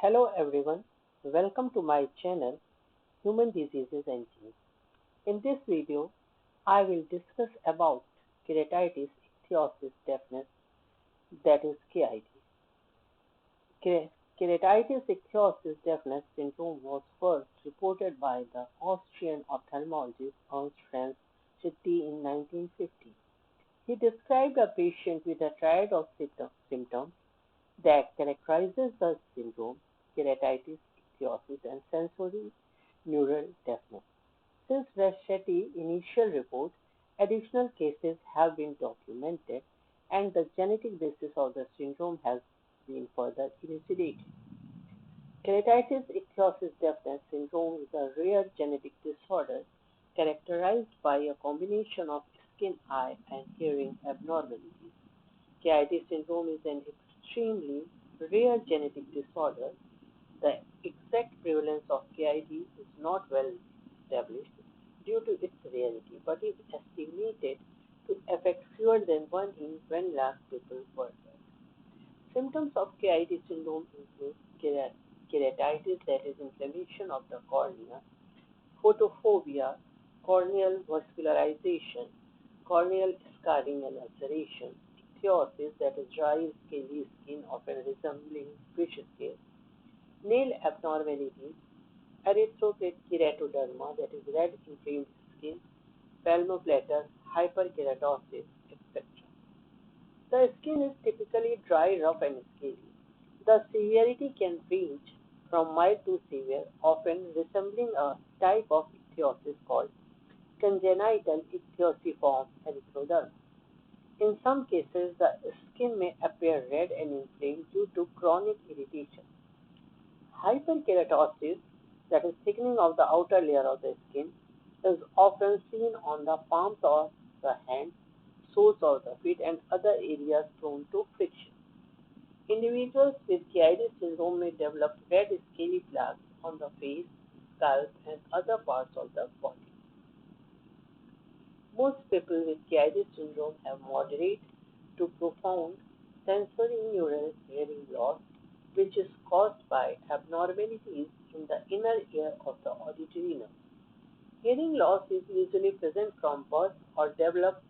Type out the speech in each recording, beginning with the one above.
Hello everyone, welcome to my channel Human Diseases and Genes. In this video, I will discuss about keratitis-ichthyosis-deafness, that is KID. Keratitis-ichthyosis-deafness syndrome was first reported by the Austrian ophthalmologist Ernst Franz Schitti in 1950. He described a patient with a triad of symptoms that characterizes the syndrome: keratitis, ichthyosis, and sensory neural deafness. Since Rasheti's initial report, additional cases have been documented and the genetic basis of the syndrome has been further elucidated. Keratitis-Ichthyosis-Deafness syndrome is a rare genetic disorder characterized by a combination of skin, eye, and hearing abnormalities. KID syndrome is an extremely rare genetic disorder. The exact prevalence of KID is not well established due to its rarity, but is estimated to affect fewer than 1 in 10 lakh people worldwide. Symptoms of KID syndrome include keratitis, that is inflammation of the cornea, photophobia, corneal vascularization, corneal scarring and ulceration, ichthyosis, that is dry, scaly skin often resembling fish scale, nail abnormalities, erythrokeratoderma, that is red inflamed skin, palmoplatar, hyperkeratosis, etc. The skin is typically dry, rough, and scaly. The severity can range from mild to severe, often resembling a type of ichthyosis called congenital ichthyosiform erythroderma. In some cases, the skin may appear red and inflamed due to chronic irritation. Hyperkeratosis, that is thickening of the outer layer of the skin, is often seen on the palms of the hands, soles of the feet, and other areas prone to friction. Individuals with KID syndrome may develop red scaly plaques on the face, scalp, and other parts of the body. Most people with KID syndrome have moderate to profound sensorineural hearing loss, which is caused by abnormalities in the inner ear of the auditory nerve. Hearing loss is usually present from birth or developed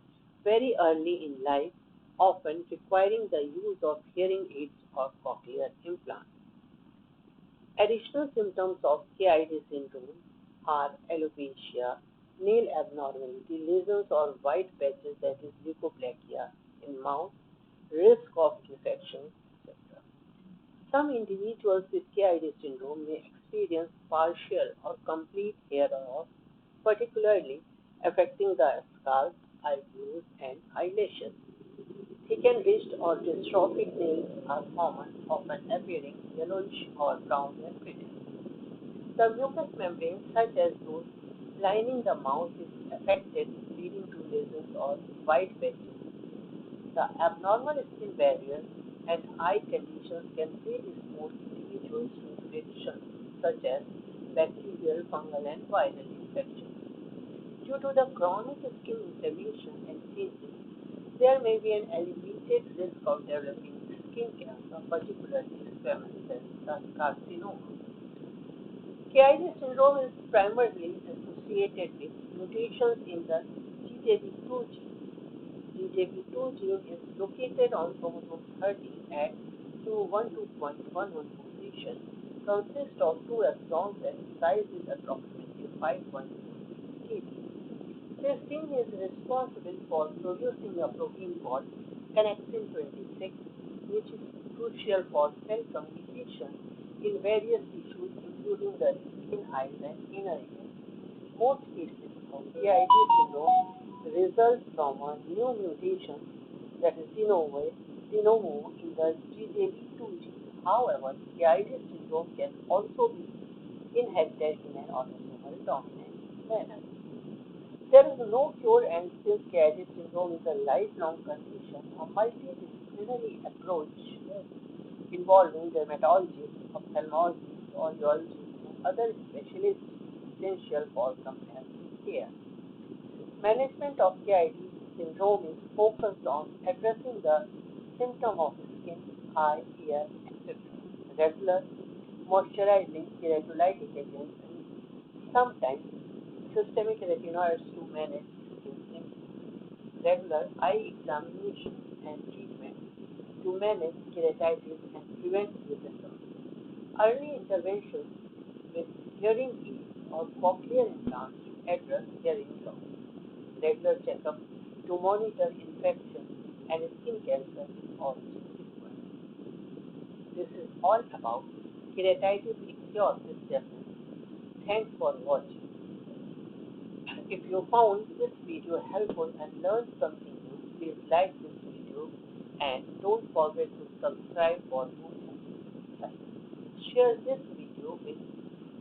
very early in life, often requiring the use of hearing aids or cochlear implants. Additional symptoms of KID syndrome are alopecia, nail abnormality, lesions or white patches, that is leukoplakia, in mouth, risk of infections, etc. Some individuals with KID syndrome may experience partial or complete hair loss, particularly affecting the scalp, eyebrows, and eyelashes. Thickened, ridged, or dystrophic nails are common, often appearing yellowish or brown when brittle. The mucous membrane, such as those lining the mouth, is affected, leading to lesions or white patches. The abnormal skin barrier and eye conditions can predispose individuals to infections such as bacterial, fungal, and viral infections. Due to the chronic skin inflammation and changes, there may be an elevated risk of developing skin cancer, particularly squamous cell carcinoma. KID syndrome is primarily associated with mutations in the GJB2 gene. GJB2 gene is located on chromosome 30 at Q12.11 position, consists of 2 exons and size is approximately 5.6 kb. This gene is responsible for producing a protein called connexin 26, which is crucial for cell communication in various tissues, including the skin, eyes, and inner ear. Most cases of KID syndrome result from a new mutation, that is de novo in the GJB2 gene. However, KID syndrome can also be inherited in an autosomal dominant manner. There is no cure, and since KID syndrome is a lifelong condition, a multidisciplinary approach involving dermatologists, ophthalmologists, audiologists, and other specialists is essential for comprehensive care. Management of KID syndrome is focused on addressing the symptom of skin, eye, ear, etc. Regular moisturizing keratolytic agents, and sometimes systemic retinoids to manage skin symptoms. Regular eye examination and treatment to manage keratitis and prevent vision loss. Early interventions with hearing aids or cochlear implants to address hearing loss. Regular checkup to monitor infection and skin cancer is also required. This is all about keratitis-ichthyosis-Deafness. Thanks for watching. If you found this video helpful and learned something new, please like this video and don't forget to subscribe for more helpful insights. Share this video with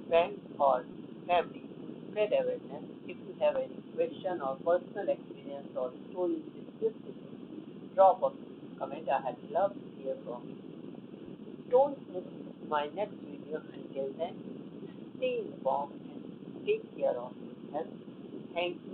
friends or family to spread awareness. If you have any question or personal experience or stories with this video, drop a comment. I had love to hear from you. Don't miss my next video. Until then, stay informed and take care of your health. Thank you.